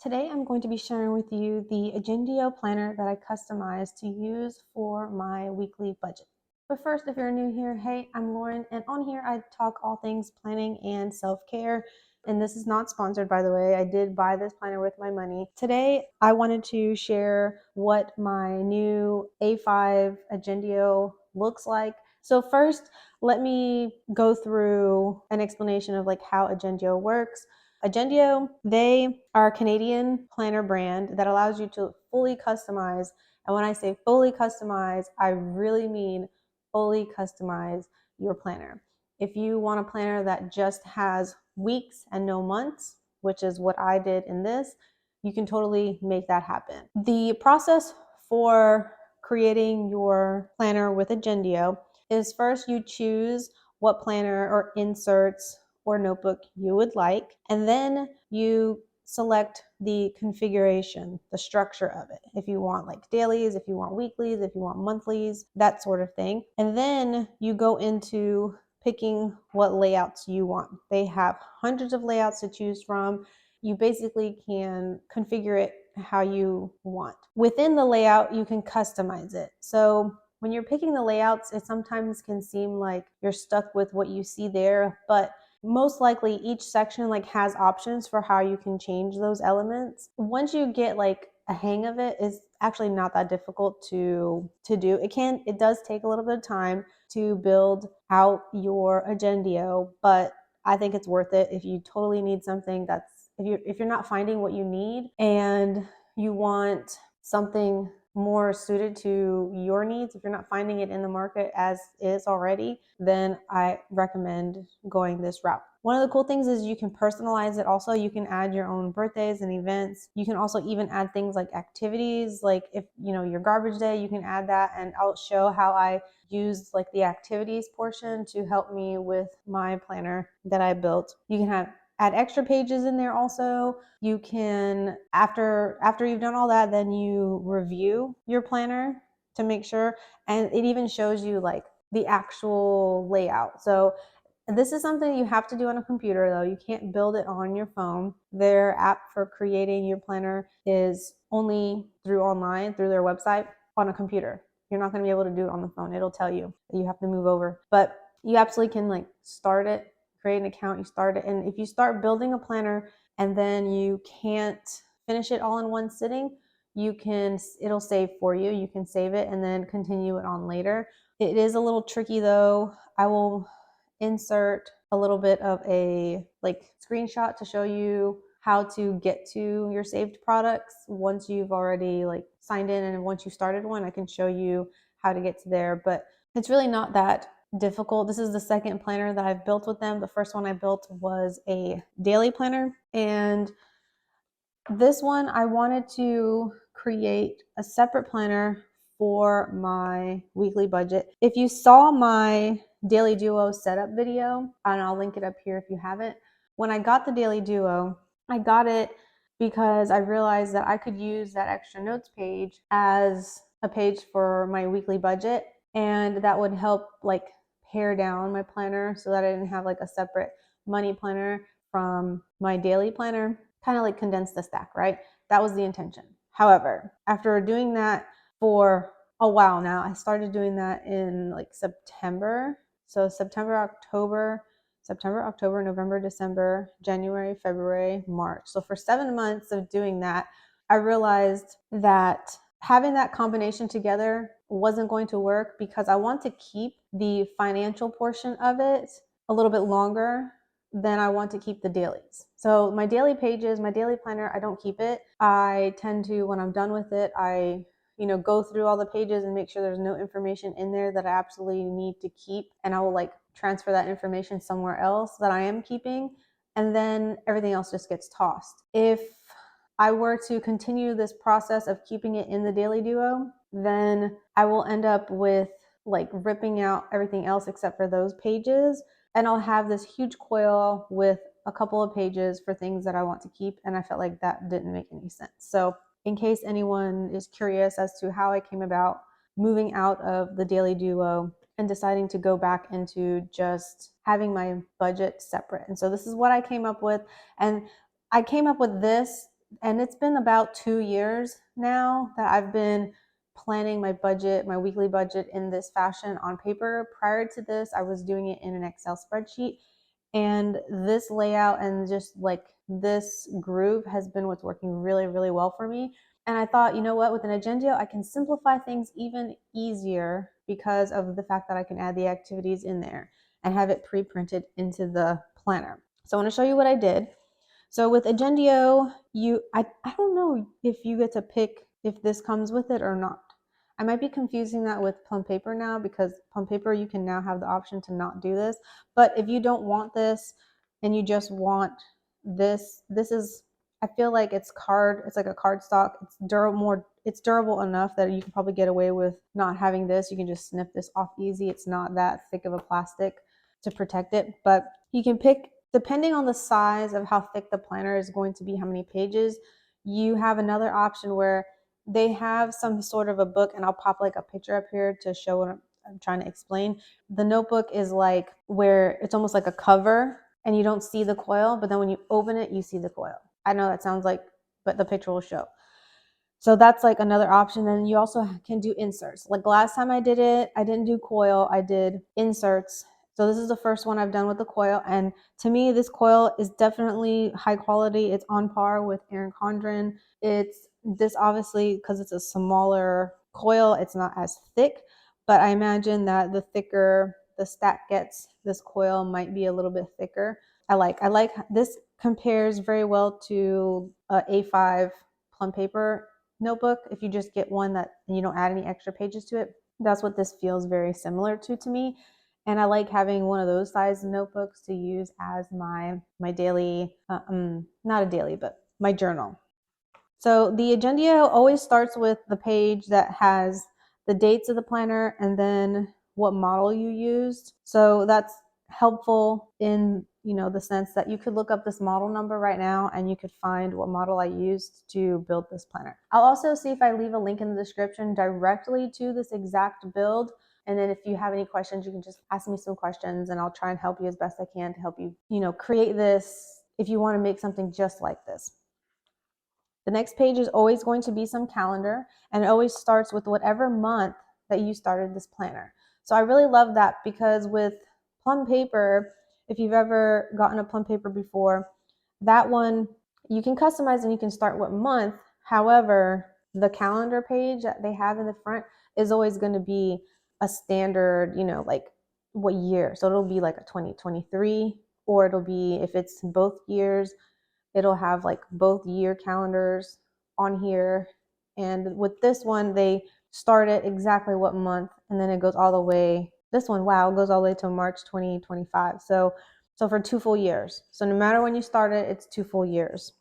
Today I'm going to be sharing with you the Agendio planner that I customized to use for my weekly budget. But first, if you're new here, hey, I'm Lauren, and on here I talk all things planning and self-care. And this is not sponsored, by the way. I did buy this planner with my money. Today, I wanted to share what my new A5 Agendio looks like. So first, let me go through an explanation of how Agendio works. Agendio, they are a Canadian planner brand that allows you to fully customize. And when I say fully customize, I really mean fully customize your planner. If you want a planner that just has weeks and no months, which is what I did in this, you can totally make that happen. The process for creating your planner with Agendio is first you choose what planner or inserts or notebook you would like, and then you select the configuration, the structure of it. If you want dailies, if you want weeklies, if you want monthlies, that sort of thing. And then you go into picking what layouts you want. They have hundreds of layouts to choose from. You basically can configure it how you want. Within the layout, you can customize it. So when you're picking the layouts, it sometimes can seem like you're stuck with what you see there, but most likely each section has options for how you can change those elements. Once you get a hang of it, it's actually not that difficult to do. It does take a little bit of time to build out your Agendio, but I think it's worth it if you totally need something if you're not finding what you need and you want something more suited to your needs. If you're not finding it in the market as is already, then I recommend going this route. One of the cool things is you can personalize it also. You can add your own birthdays and events. You can also even add things like activities, like if your garbage day, you can add that, and I'll show how I used the activities portion to help me with my planner that I built. You can add extra pages in there also. You can, after you've done all that, then you review your planner to make sure, and it even shows you the actual layout. So this is something you have to do on a computer though. You can't build it on your phone. Their app for creating your planner is only through online, through their website, on a computer. You're not going to be able to do it on the phone. It'll tell you that you have to move over, but you absolutely can start it, create an account, you start it. And if you start building a planner and then you can't finish it all in one sitting, it'll save for you. You can save it and then continue it on later. It is a little tricky though. I will insert a little bit of a screenshot to show you how to get to your saved products once you've already signed in, and once you started one, I can show you how to get to there. But it's really not that difficult. This is the second planner that I've built with them. The first one I built was a daily planner, and this one I wanted to create a separate planner for my weekly budget. If you saw my Daily Duo setup video, and I'll link it up here if you haven't, when I got the Daily Duo, I got it because I realized that I could use that extra notes page as a page for my weekly budget, and that would help pare down my planner so that I didn't have a separate money planner from my daily planner, kind of condense the stack, right? That was the intention. However, after doing that for a while now, I started doing that in September. So September, October, November, December, January, February, March. So for 7 months of doing that, I realized that having that combination together wasn't going to work because I want to keep the financial portion of it a little bit longer than I want to keep the dailies. So my daily pages, my daily planner, I don't keep it. I tend to, when I'm done with it, I go through all the pages and make sure there's no information in there that I absolutely need to keep. And I will transfer that information somewhere else that I am keeping. And then everything else just gets tossed. If I were to continue this process of keeping it in the Daily Duo, then I will end up with ripping out everything else except for those pages. And I'll have this huge coil with a couple of pages for things that I want to keep. And I felt like that didn't make any sense. So in case anyone is curious as to how I came about moving out of the Daily Duo and deciding to go back into just having my budget separate. And so this is what I came up with. And I came up with this And it's been about 2 years now that I've been planning my budget, my weekly budget in this fashion on paper. Prior to this, I was doing it in an Excel spreadsheet. And this layout and just like this groove has been what's working really, really well for me. And I thought, you know what, with an Agendio, I can simplify things even easier because of the fact that I can add the activities in there and have it pre-printed into the planner. So I want to show you what I did. So with Agendio, I don't know if you get to pick if this comes with it or not. I might be confusing that with Plum Paper now, because Plum Paper, you can now have the option to not do this. But if you don't want this and you just want this is, I feel like it's like a card stock. It's durable enough that you can probably get away with not having this. You can just snip this off easy. It's not that thick of a plastic to protect it, but you can pick, depending on the size of how thick the planner is going to be, how many pages. You have another option where they have some sort of a book, and I'll pop like a picture up here to show what I'm trying to explain. The notebook is like where it's almost like a cover and you don't see the coil, but then when you open it, you see the coil. I know that sounds like, but the picture will show. So that's like another option. Then you also can do inserts. Like last time I did it, I didn't do coil, I did inserts. So this is the first one I've done with the coil. And to me, this coil is definitely high quality. It's on par with Erin Condren. It's this, obviously, because it's a smaller coil, it's not as thick, but I imagine that the thicker the stack gets, this coil might be a little bit thicker. I like this, compares very well to a A5 Plum Paper notebook. If you just get one that you don't add any extra pages to it, that's what this feels very similar to me. And I like having one of those size notebooks to use as my daily, not a daily, but my journal. So the Agendio always starts with the page that has the dates of the planner and then what model you used. So that's helpful in, the sense that you could look up this model number right now and you could find what model I used to build this planner. I'll also see if I leave a link in the description directly to this exact build. And then if you have any questions, you can just ask me some questions and I'll try and help you as best I can to help you, create this if you want to make something just like this. The next page is always going to be some calendar, and it always starts with whatever month that you started this planner. So I really love that, because with Plum Paper, if you've ever gotten a Plum Paper before, that one you can customize and you can start what month. However, the calendar page that they have in the front is always going to be a standard, like what year. So it'll be like a 2023, or it'll be, if it's both years, it'll have like both year calendars on here. And with this one, they start at exactly what month, and then it goes all the way. This one, wow, it goes all the way to March 2025. So for 2 full years. So no matter when you start it, it's 2 full years.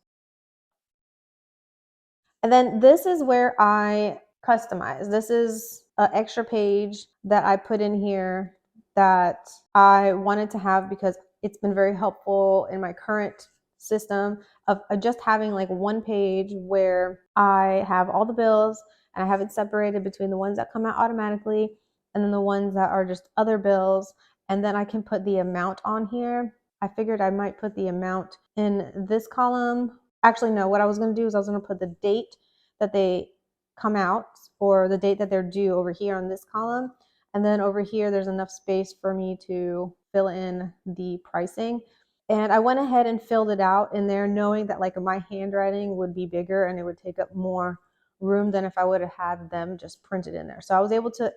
And then this is where I customize. This is an extra page that I put in here that I wanted to have because it's been very helpful in my current system of just having like one page where I have all the bills and I have it separated between the ones that come out automatically and then the ones that are just other bills. And then I can put the amount on here. I figured I might put the amount in this column. Actually, no, what I was going to do is I was going to put the date that they come out, or the date that they're due, over here on this column. And then over here, there's enough space for me to fill in the pricing. And I went ahead and filled it out in there, knowing that like my handwriting would be bigger and it would take up more room than if I would have had them just printed in there. So I was able to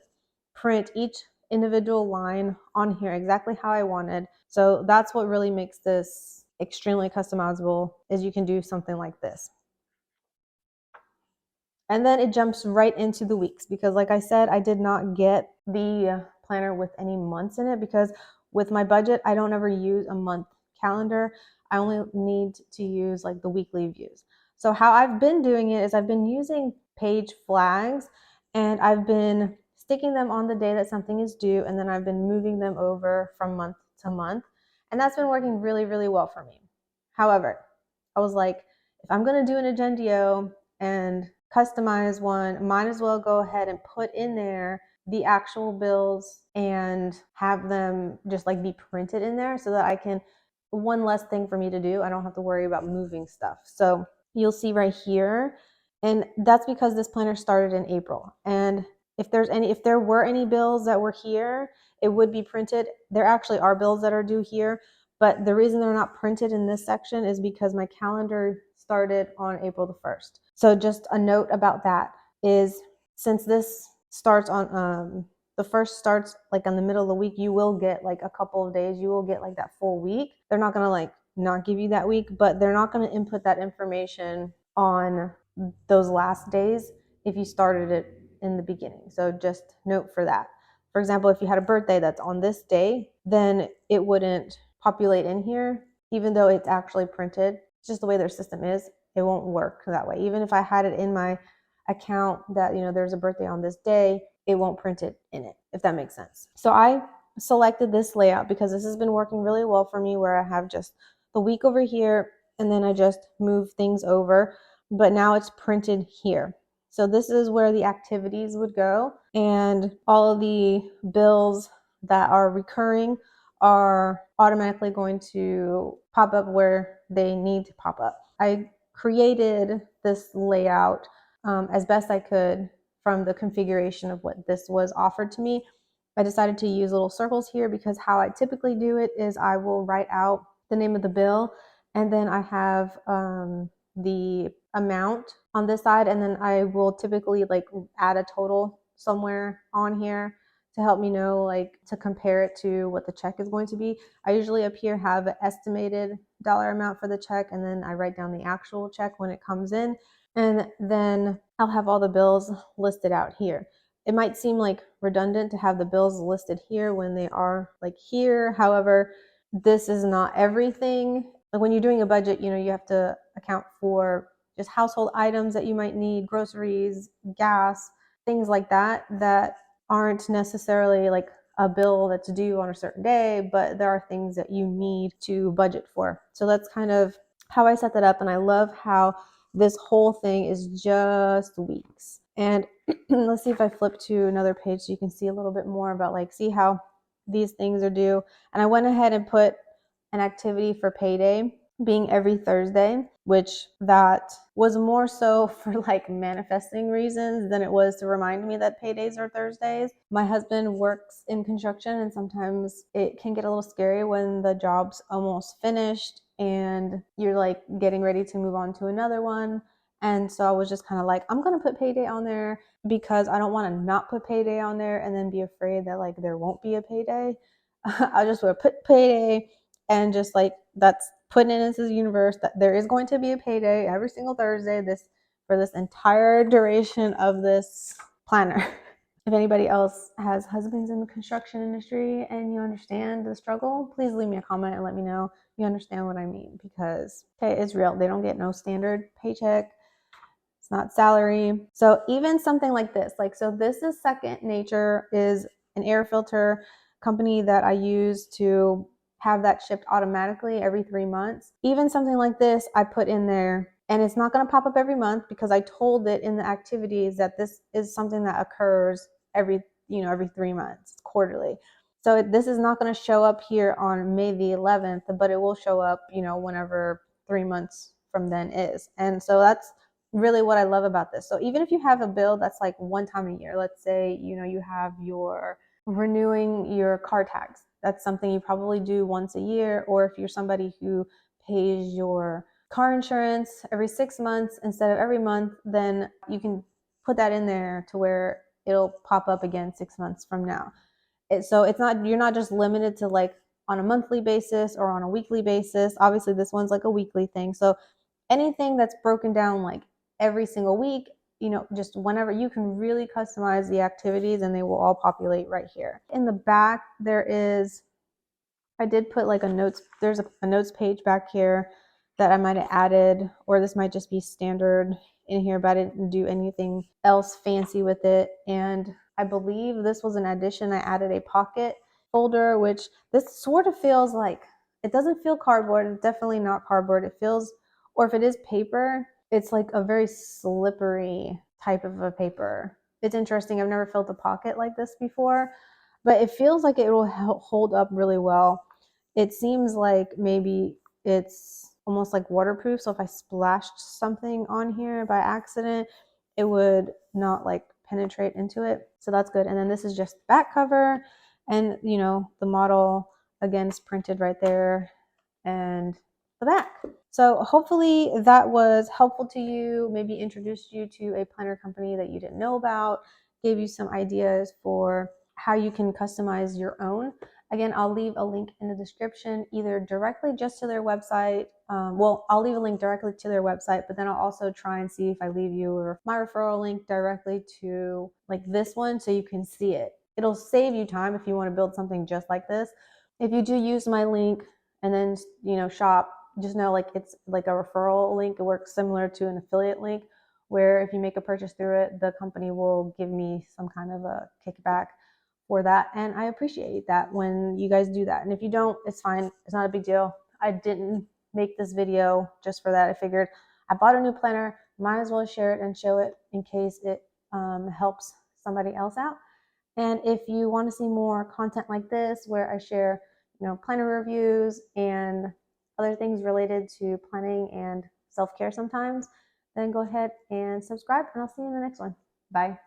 print each individual line on here exactly how I wanted. So that's what really makes this extremely customizable, is you can do something like this. And then it jumps right into the weeks, because like I said, I did not get the planner with any months in it, because with my budget, I don't ever use a month calendar. I only need to use like the weekly views. So how I've been doing it is I've been using page flags, and I've been sticking them on the day that something is due, and then I've been moving them over from month to month. And that's been working really, really well for me. However, I was like, if I'm going to do an Agendio and customize one, might as well go ahead and put in there the actual bills and have them just like be printed in there, so that I can, one less thing for me to do. I don't have to worry about moving stuff. So you'll see right here. And that's because this planner started in April. And if there were any bills that were here, it would be printed. There actually are bills that are due here, but the reason they're not printed in this section is because my calendar started on April the 1st. So just a note about that is, since this starts on the first starts like in the middle of the week, you will get like a couple of days, you will get like that full week. They're not gonna like not give you that week, but they're not gonna input that information on those last days if you started it in the beginning. So just note for that. For example, if you had a birthday that's on this day, then it wouldn't populate in here, even though it's actually printed. It's just the way their system is. It won't work that way. Even if I had it in my account that, there's a birthday on this day, it won't print it in it, if that makes sense. So I selected this layout because this has been working really well for me, where I have just the week over here and then I just move things over, but now it's printed here. So this is where the activities would go, and all of the bills that are recurring are automatically going to pop up where they need to pop up. I created this layout as best I could from the configuration of what this was offered to me. I decided to use little circles here because how I typically do it is I will write out the name of the bill, and then I have the amount on this side, and then I will typically like add a total somewhere on here to help me know, like, to compare it to what the check is going to be. I usually up here have an estimated dollar amount for the check, and then I write down the actual check when it comes in, and then I'll have all the bills listed out here. It might seem like redundant to have the bills listed here when they are like here. However, this is not everything. Like when you're doing a budget, you have to account for just household items that you might need, groceries, gas, things like that, that aren't necessarily like a bill that's due on a certain day, but there are things that you need to budget for. So that's kind of how I set that up. And I love how this whole thing is just weeks. And let's see if I flip to another page so you can see a little bit more about, like, see how these things are due. And I went ahead and put an activity for payday being every Thursday, which that was more so for like manifesting reasons than it was to remind me that paydays are Thursdays. My husband works in construction, and sometimes it can get a little scary when the job's almost finished and you're like getting ready to move on to another one. And so I was just kind of like, I'm going to put payday on there because I don't want to not put payday on there and then be afraid that like there won't be a payday. I just would put payday and just like that's putting it into the universe that there is going to be a payday every single Thursday for this entire duration of this planner. If anybody else has husbands in the construction industry and you understand the struggle, please leave me a comment and let me know you understand what I mean, because okay, it's real. They don't get no standard paycheck. It's not salary. So even something like this, so this is Second Nature, is an air filter company that I use to have that shipped automatically every 3 months. Even something like this, I put in there, and it's not going to pop up every month because I told it in the activities that this is something that occurs every 3 months, quarterly. So this is not going to show up here on May the 11th, but it will show up, whenever 3 months from then is. And so that's really what I love about this. So even if you have a bill that's like one time a year, let's say, you have your renewing your car tags. That's something you probably do once a year. Or if you're somebody who pays your car insurance every 6 months instead of every month, then you can put that in there to where it'll pop up again 6 months from now. So you're not just limited to like on a monthly basis or on a weekly basis. Obviously this one's like a weekly thing. So anything that's broken down like every single week, just whenever, you can really customize the activities and they will all populate right here. In the back, I did put like there's a notes page back here that I might have added, or this might just be standard in here, but I didn't do anything else fancy with it. And I believe this was an addition. I added a pocket folder, which this sort of feels like, it doesn't feel cardboard. It's definitely not cardboard. It feels, or if it is paper, it's like a very slippery type of a paper. It's interesting. I've never felt a pocket like this before, but it feels like it will hold up really well. It seems like maybe it's almost like waterproof. So if I splashed something on here by accident, it would not like penetrate into it. So that's good. And then this is just the back cover, and the model again is printed right there, and the back. So hopefully that was helpful to you, maybe introduced you to a planner company that you didn't know about, gave you some ideas for how you can customize your own. Again, I'll leave a link in the description, either directly just to their website. Well, I'll leave a link directly to their website, but then I'll also try and see if I leave you my referral link directly to like this one so you can see it. It'll save you time if you want to build something just like this. If you do use my link and then shop, just know like it's like a referral link. It works similar to an affiliate link, where if you make a purchase through it, the company will give me some kind of a kickback for that. And I appreciate that when you guys do that. And if you don't, it's fine. It's not a big deal. I didn't make this video just for that. I figured I bought a new planner, might as well share it and show it in case it helps somebody else out. And if you want to see more content like this, where I share, planner reviews and other things related to planning and self-care sometimes, then go ahead and subscribe, and I'll see you in the next one. Bye.